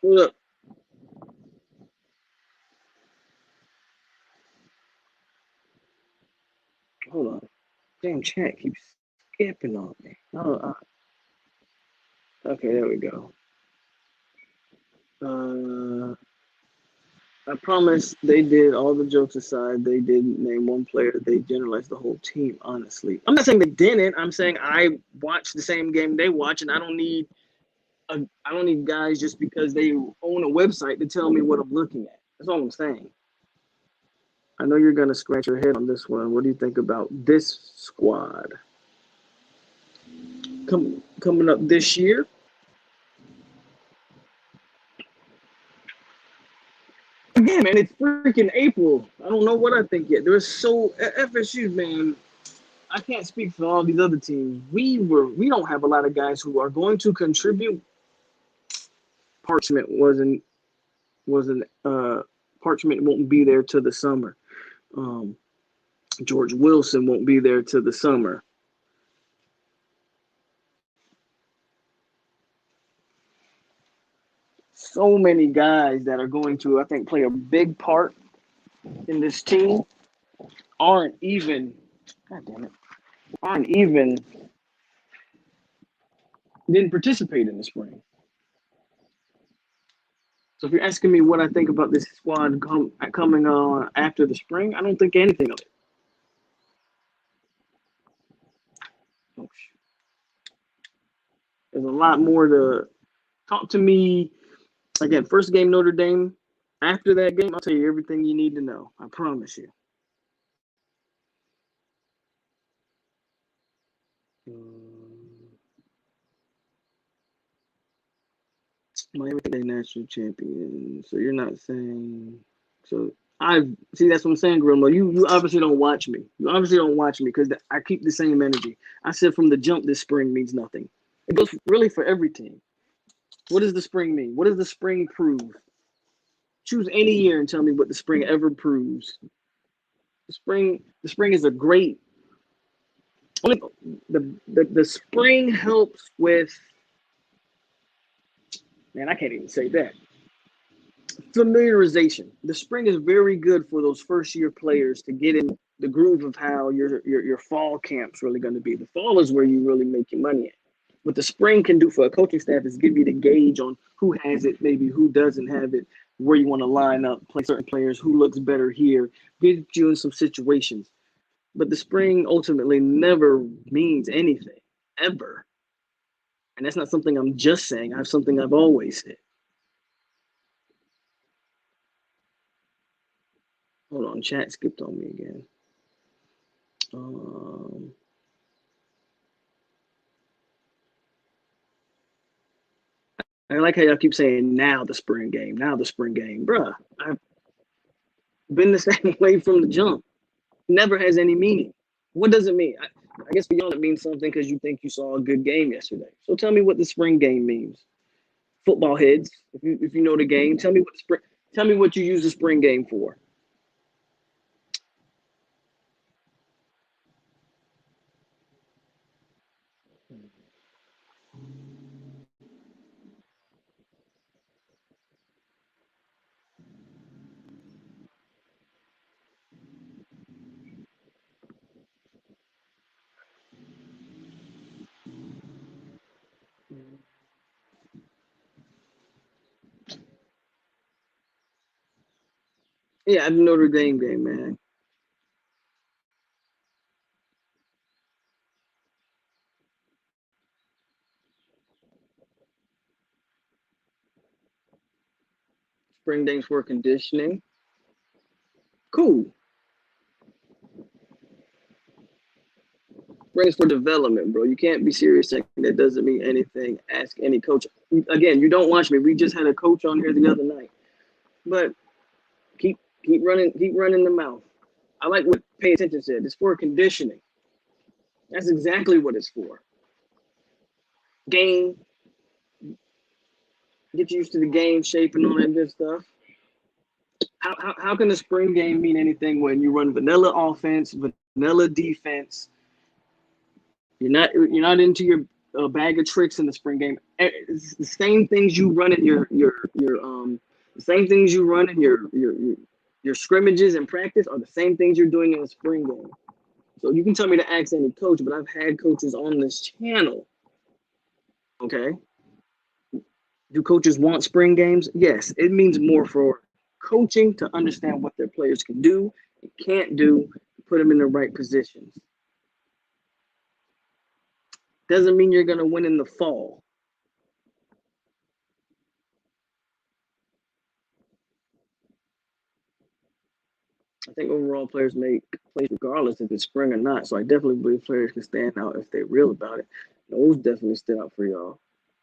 Hold up. Hold on. Damn chat keeps skipping on me. Okay, there we go. Uh, I promise they did all the jokes aside. They didn't name one player. They generalized the whole team. Honestly, I'm not saying they didn't. I'm saying I watched the same game they watch, and I don't need guys just because they own a website to tell me what I'm looking at. That's all I'm saying. I know you're gonna scratch your head on this one. What do you think about this squad coming up this year? Again, man, it's freaking April. I don't know what I think yet. There's so FSU, man. I can't speak for all these other teams. We don't have a lot of guys who are going to contribute. Parchment wasn't Parchment won't be there till the summer. Um, George Wilson won't be there till the summer. So many guys that are going to, I think, play a big part in this team aren't even, God damn it, aren't even, didn't participate in the spring. So if you're asking me what I think about this squad coming on after the spring, I don't think anything of it. Oh, there's a lot more to talk to me. Again, first game Notre Dame. After that game, I'll tell you everything you need to know. I promise you. Um, Miami think they national champion. So you're not saying so I see that's what I'm saying, Grimlo. You obviously don't watch me. You obviously don't watch me because I keep the same energy. I said from the jump this spring means nothing. It goes really for every team. What does the spring mean? What does the spring prove? Choose any year and tell me what the spring ever proves. The spring is a great only the spring helps with man, I can't even say that. Familiarization. The spring is very good for those first year players to get in the groove of how your fall camp's really going to be. The fall is where you really make your money at. What the spring can do for a coaching staff is give you the gauge on who has it, maybe who doesn't have it, where you want to line up, play certain players, who looks better here, get you in some situations. But the spring ultimately never means anything, ever. And that's not something I'm just saying. I have something I've always said. Hold on, chat skipped on me again. Um, I like how y'all keep saying now the spring game, now the spring game. Bruh, I've been the same way from the jump. Never has any meaning. What does it mean? I guess for y'all it means something because you think you saw a good game yesterday. So tell me what the spring game means. Football heads, if you know the game, tell me what you use the spring game for. Yeah, the Notre Dame game, man. Spring games for conditioning. Cool. Spring is for development, bro. You can't be serious saying that doesn't mean anything. Ask any coach. Again, you don't watch me. We just had a coach on here the other night. But keep running the mouth. I like what pay attention said. It's for conditioning. That's exactly what it's for. Game, get used to the game shape and all that good stuff. How can the spring game mean anything when you run vanilla offense, vanilla defense? You're not into your bag of tricks in the spring game. It's the same things you run in your the same things you run in your scrimmages and practice are the same things you're doing in the spring game. So you can tell me to ask any coach, but I've had coaches on this channel. Okay, do coaches want spring games? Yes, it means more for coaching to understand what their players can do and can't do, put them in the right positions. Doesn't mean you're going to win in the fall. I think overall players make plays regardless if it's spring or not. So I definitely believe players can stand out if they're real about it. Those definitely stood out for y'all.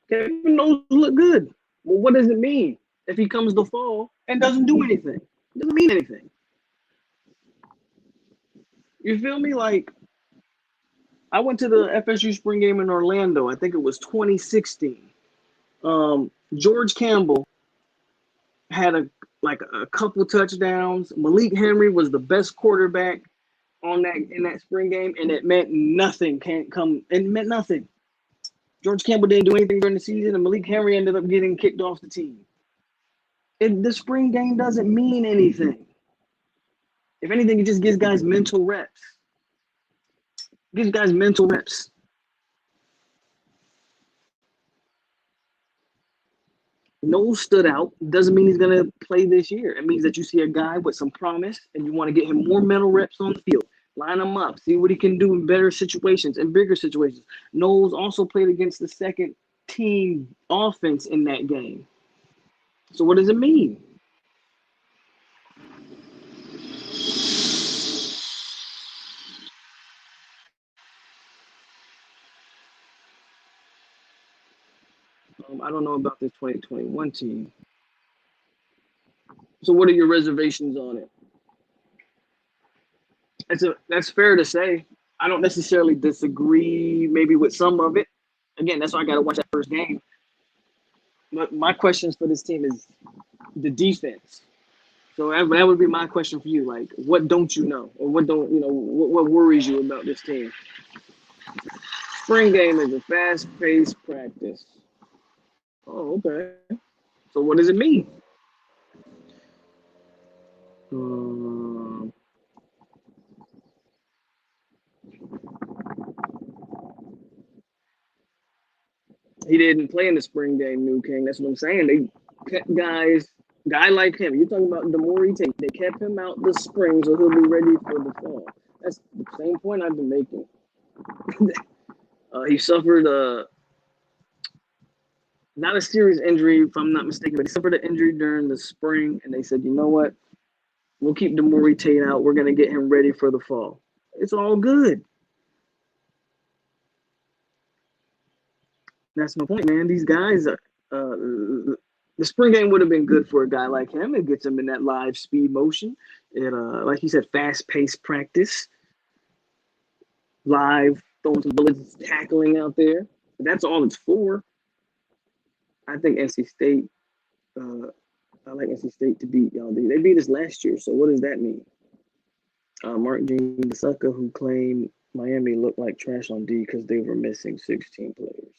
Kevin Knowles look good. Well, what does it mean if he comes the fall and doesn't do anything? It doesn't mean anything. You feel me? Like I went to the FSU spring game in Orlando. I think it was 2016. George Campbell had a couple touchdowns. Malik Henry was the best quarterback on that in that spring game, and it meant nothing. Can't come. It meant nothing. George Campbell didn't do anything during the season, and Malik Henry ended up getting kicked off the team. The spring game doesn't mean anything. If anything, it just gives guys mental reps. Gives guys mental reps. Knowles stood out. Doesn't mean he's going to play this year. It means that you see a guy with some promise and you want to get him more mental reps on the field. Line him up. See what he can do in better situations and bigger situations. Knowles also played against the second team offense in that game. So what does it mean? I don't know about this 2021 team. So what are your reservations on it? That's fair to say. I don't necessarily disagree maybe with some of it. Again, that's why I got to watch that first game. But my questions for this team is the defense. So that would be my question for you. Like, what don't you know, or what don't you know? What worries you about this team? Spring game is a fast-paced practice. Oh, okay. So what does it mean? Um, he didn't play in the spring game, New King. That's what I'm saying. They kept guy like him. You're talking about Demore Tate. They kept him out this spring so he'll be ready for the fall. That's the same point I've been making. He suffered not a serious injury, if I'm not mistaken, but he suffered an injury during the spring, and they said, you know what? We'll keep Demore Tate out. We're going to get him ready for the fall. It's all good. That's my point, man. These guys, the spring game would have been good for a guy like him. It gets him in that live speed motion. It, like you said, fast-paced practice, live, throwing some bullets, tackling out there. That's all it's for. I think NC State, I like NC State to beat y'all. They beat us last year, so what does that mean? Mark Jean, the sucker who claimed Miami looked like trash on D because they were missing 16 players.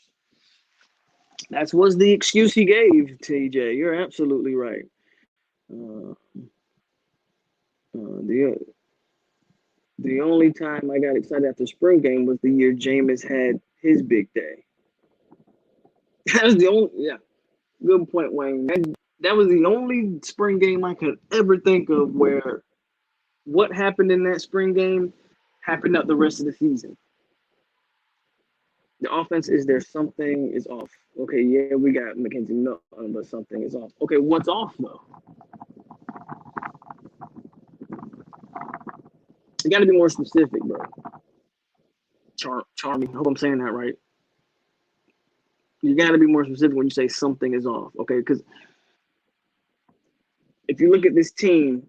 That was the excuse he gave, TJ. You're absolutely right. The only time I got excited after spring game was the year Jameis had his big day. That was the only, yeah, good point, Wayne. That was the only spring game I could ever think of where what happened in that spring game happened up the rest of the season. The offense is there, something is off. Okay, yeah, we got McKenzie Milton, but something is off. Okay, what's off though? You got to be more specific, bro. Charming. I hope I'm saying that right. You got to be more specific when you say something is off, okay? Because if you look at this team,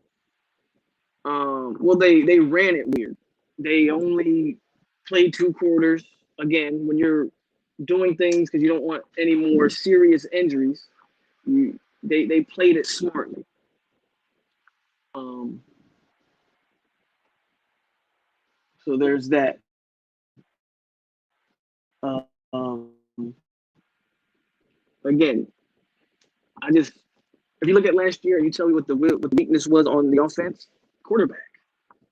well, they ran it weird. They only played 2 quarters. Again, when you're doing things because you don't want any more serious injuries, they played it smartly. So there's that. Again, if you look at last year and you tell me what the weakness was on the offense, quarterback.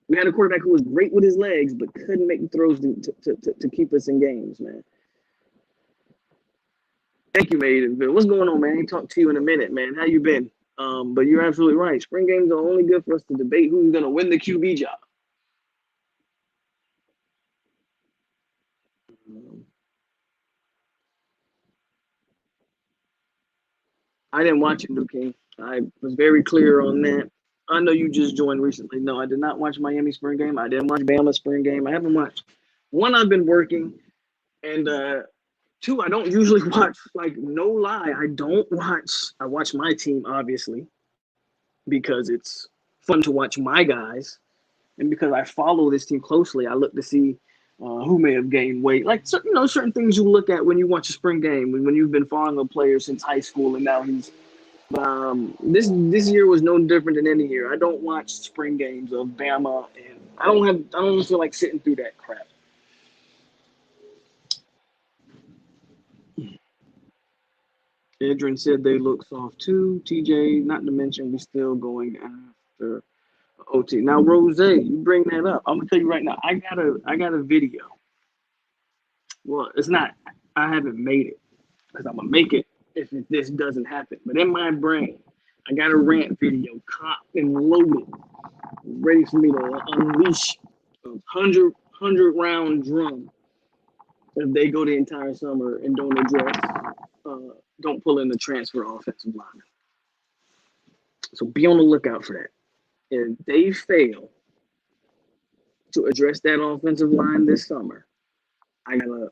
We had a quarterback who was great with his legs, but couldn't make the throws to keep us in games, man. Thank you, Maidenville. What's going on, man? I ain't talked to you in a minute, man. How you been? But you're absolutely right. Spring games are only good for us to debate who's going to win the QB job. I didn't watch it, Luke King. I was very clear on that. I know you just joined recently. No, I did not watch Miami spring game. I didn't watch Bama spring game. I haven't watched. One, I've been working, and 2, I don't usually watch. Like, no lie, I don't watch. I watch my team, obviously, because it's fun to watch my guys, and because I follow this team closely, I look to see who may have gained weight. Like, certain things you look at when you watch a spring game, when you've been following a player since high school, and now he's this year was no different than any year. I don't watch spring games of Bama, and I don't feel like sitting through that crap. Adrian said they look soft too. TJ, not to mention we still going after OT. Now, Rose, you bring that up. I'm gonna tell you right now. I got a video. Well, it's not. I haven't made it because I'm gonna make it if this doesn't happen. But in my brain, I got a rant video cocked and loaded, ready for me to unleash a 100 round drum if they go the entire summer and don't pull in the transfer offensive line. So be on the lookout for that. If they fail to address that offensive line this summer, I got a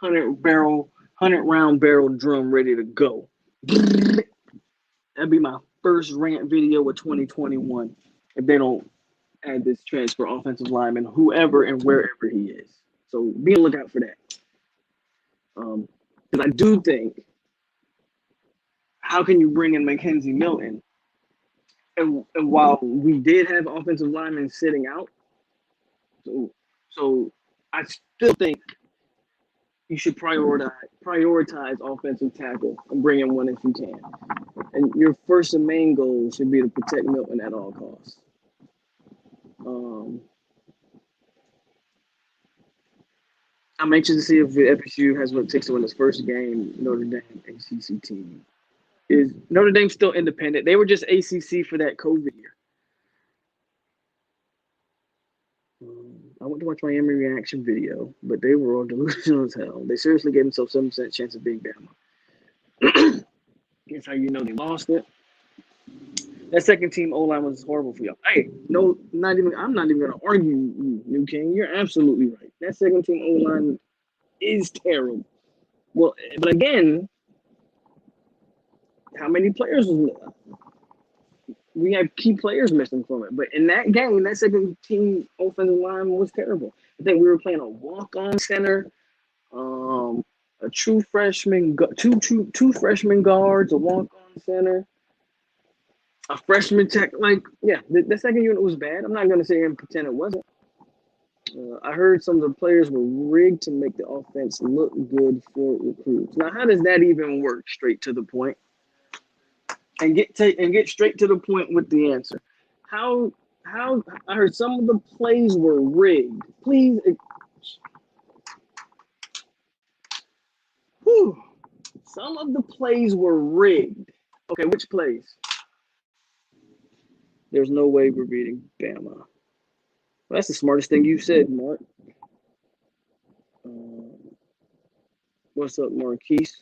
100-barrel 100-round barrel drum ready to go. That'd be my first rant video of 2021 if they don't add this transfer offensive lineman, whoever and wherever he is. So be on the lookout for that. Because I do think, how can you bring in Mackenzie Milton? And while we did have offensive linemen sitting out, so I still think you should prioritize offensive tackle and bring in one if you can. And your first and main goal should be to protect Milton at all costs. I'm anxious to see if FSU has what it takes to win its first game. Notre Dame ACC team. Is Notre Dame still independent? They were just ACC for that COVID year. I went to watch Miami reaction video, but they were all delusional as hell. They seriously gave themselves 7% chance of being Bama. That's how you know they lost it. That second team O-line was horrible for y'all. Hey, no, I'm not even gonna argue you, New King. You're absolutely right. That second team O-line is terrible. Well, but again, how many players was left? We have key players missing from it. But in that game, that second team offensive line was terrible. I think we were playing a walk-on center, a true freshman, two freshman guards, a walk-on center, a freshman tech. Like, yeah, the second unit was bad. I'm not going to sit here and pretend it wasn't. I heard some of the players were rigged to make the offense look good for recruits. Now, how does that even work? Straight to the point. And get straight to the point with the answer. How I heard some of the plays were rigged. Please, some of the plays were rigged. Okay, which plays? There's no way we're beating Bama. Well, that's the smartest thing you said, Mark. What's up, Marquise?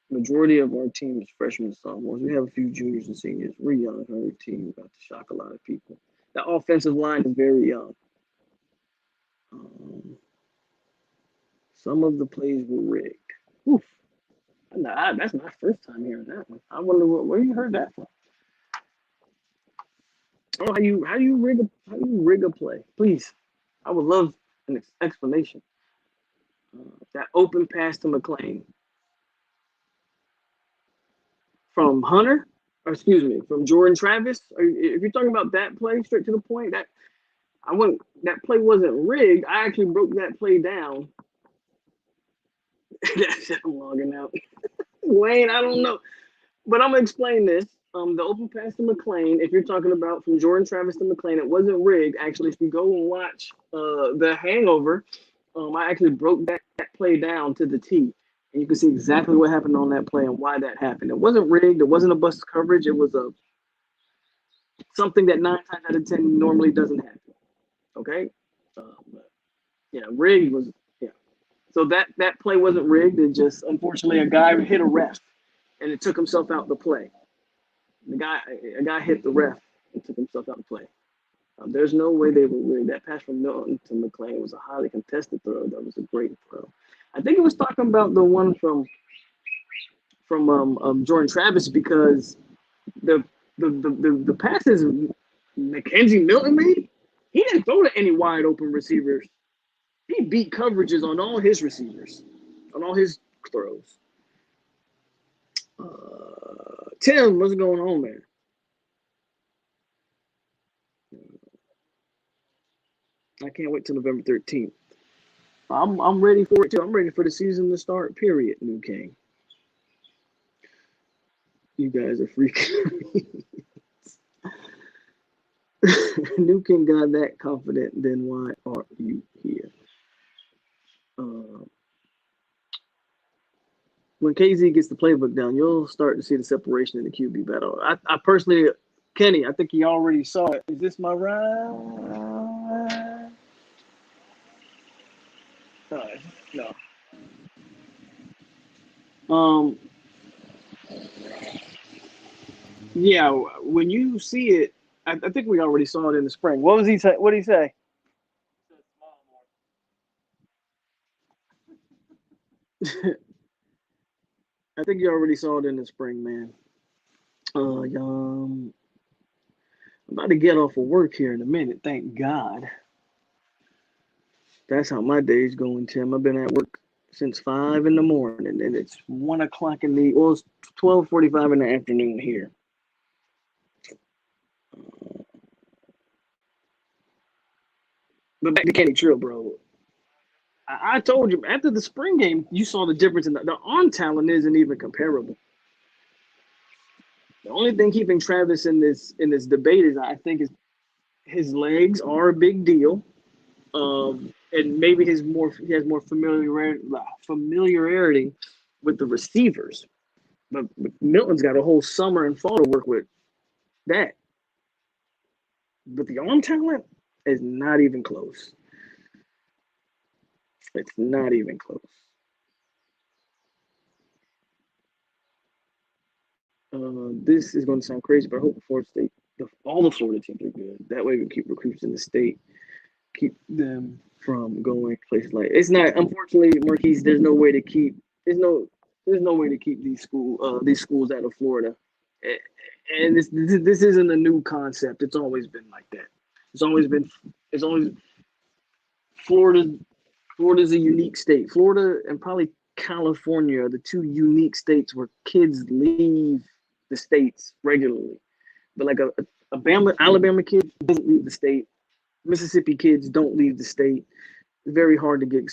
Majority of our team is freshmen and sophomores. We have a few juniors and seniors. We're young, hungry team, about to shock a lot of people. The offensive line is very young. Some of the plays were rigged. Oof. That's my first time hearing that one. I wonder where you heard that from. Oh, how you rig a play? Please, I would love an explanation. That open pass to McClain from Hunter, or excuse me, from Jordan Travis. If you're talking about that play, straight to the point, that play wasn't rigged. I actually broke that play down. I'm logging out. Wayne, I don't know. But I'm going to explain this. The open pass to McClain, if you're talking about from Jordan Travis to McClain, it wasn't rigged. Actually, if you go and watch the Hangover, I actually broke that play down to the T. And you can see exactly what happened on that play and why that happened. It wasn't rigged. It wasn't a bust coverage. It was something that 9 times out of 10 normally doesn't happen. Okay? Yeah, rigged was, yeah. So that play wasn't rigged. It just, unfortunately, a guy hit a ref and it took himself out the play. A guy hit the ref and took himself out the play. There's no way they were rigged. That pass from Milton to McClain was a highly contested throw. That was a great throw. I think it was talking about the one from Jordan Travis, because the passes Mackenzie Milton made, he didn't throw to any wide open receivers. He beat coverages on all his receivers, on all his throws. Tim, what's going on, man? I can't wait till November 13th. I'm ready for it too. I'm ready for the season to start. Period. New King. You guys are freaking. New King got that confident. Then why are you here? When KZ gets the playbook down, you'll start to see the separation in the QB battle. I personally, Kenny, I think he already saw it. Is this my ride? No. Yeah, when you see it, I think we already saw it in the spring. What was he say? What did he say? I think you already saw it in the spring, man. I'm about to get off of work here in a minute. Thank God. That's how my day's going, Tim. I've been at work since 5 in the morning, and it's 1 o'clock in the well, it's 12:45 in the afternoon here. But back to Kenny Trill, bro. I told you after the spring game, you saw the difference in the on talent isn't even comparable. The only thing keeping Travis in this debate is I think his legs are a big deal. And maybe he has more familiarity with the receivers. But Milton's got a whole summer and fall to work with that. But the arm talent is not even close. It's not even close. This is going to sound crazy, but I hope Florida State, all the Florida teams are good. That way we can keep recruits in the state, keep them from going places like it's not. Unfortunately, Marquise, there's no way to keep these schools out of Florida, and this isn't a new concept. It's always been like that. It's always Florida. Florida's a unique state. Florida and probably California are the two unique states where kids leave the states regularly. But like a Alabama kid doesn't leave the state. Mississippi kids don't leave the state. It's very hard to get.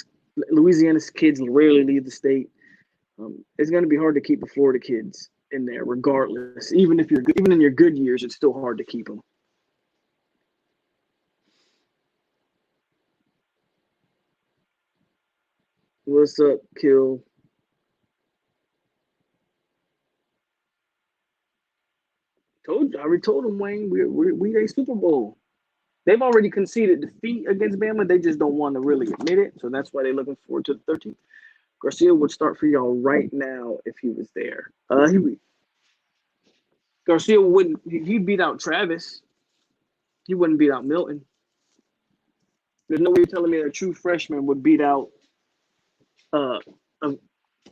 Louisiana's kids rarely leave the state. It's going to be hard to keep the Florida kids in there, regardless. Even in your good years, it's still hard to keep them. What's up, Kill? I already told them, Wayne. We a Super Bowl. They've already conceded defeat against Bama. They just don't want to really admit it. So that's why they're looking forward to the 13th. Garcia would start for y'all right now if he was there. Garcia wouldn't. He'd beat out Travis. He wouldn't beat out Milton. There's no way you're telling me a true freshman would beat out uh,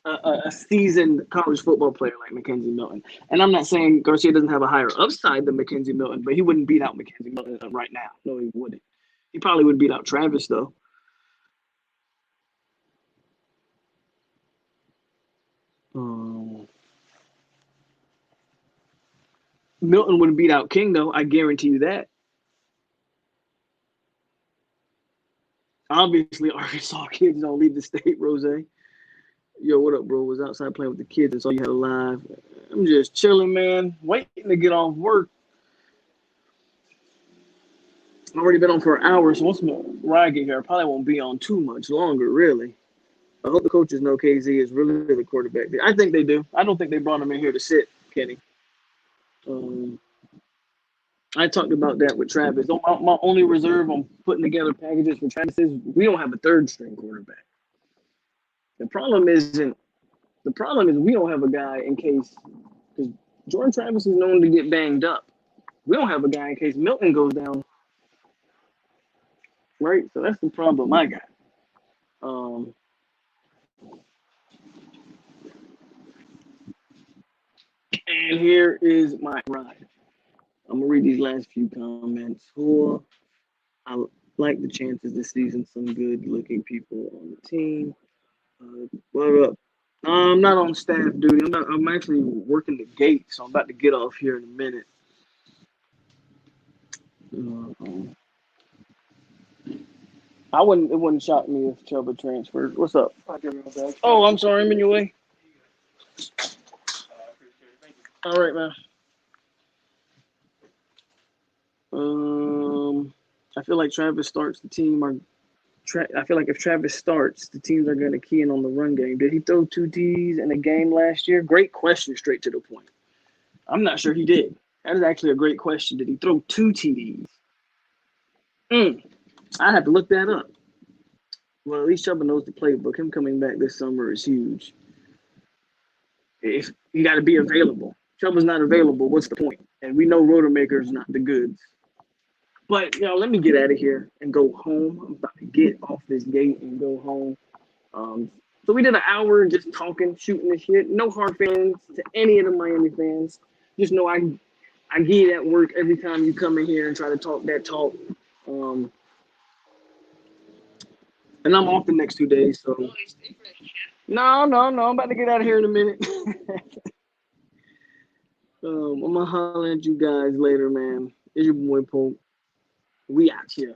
a, a seasoned college football player like Mackenzie Milton. And I'm not saying Garcia doesn't have a higher upside than Mackenzie Milton, but he wouldn't beat out Mackenzie Milton right now. No, he wouldn't. He probably would beat out Travis though. Um, Milton would beat out King though. I guarantee you that. Obviously, Arkansas kids don't leave the state, Rose. Yo, what up, bro? Was outside playing with the kids and saw you had a live. I'm just chilling, man. Waiting to get off work. I've already been on for an hour, so once I get here, I probably won't be on too much longer, really. I hope the coaches know KZ is really the quarterback. I think they do. I don't think they brought him in here to sit, Kenny. Um, I talked about that with Travis. My only reserve on putting together packages for Travis is we don't have a third string quarterback. The problem isn't. The problem is we don't have a guy in case because Jordan Travis is known to get banged up. We don't have a guy in case Milton goes down. Right? So that's the problem I got. Um, and here is my ride. I'm gonna read these last few comments. I like the chances this season. Some good-looking people on the team. What up? I'm not on staff duty. I'm actually working the gate, so I'm about to get off here in a minute. It wouldn't shock me if Chuba transferred. What's up? Oh, I'm sorry, I'm in your way. All right, man. I feel like Travis starts the team. I feel like if Travis starts, the teams are going to key in on the run game. Did he throw 2 TDs in a game last year? Great question, straight to the point. I'm not sure he did. That is actually a great question. Did he throw 2 TDs? I have to look that up. Well, at least Chuba knows the playbook. Him coming back this summer is huge. If you got to be available. Chuba's not available. What's the point? And we know Rodemaker's not the goods. But let me get out of here and go home. I'm about to get off this gate and go home. So we did an hour just talking, shooting the shit. No hard feelings to any of the Miami fans. Just know I give you that work every time you come in here and try to talk that talk. Um, and I'm off the next 2 days, so no. I'm about to get out of here in a minute. I'm gonna holler at you guys later, man. It's your boy Polk. We out here.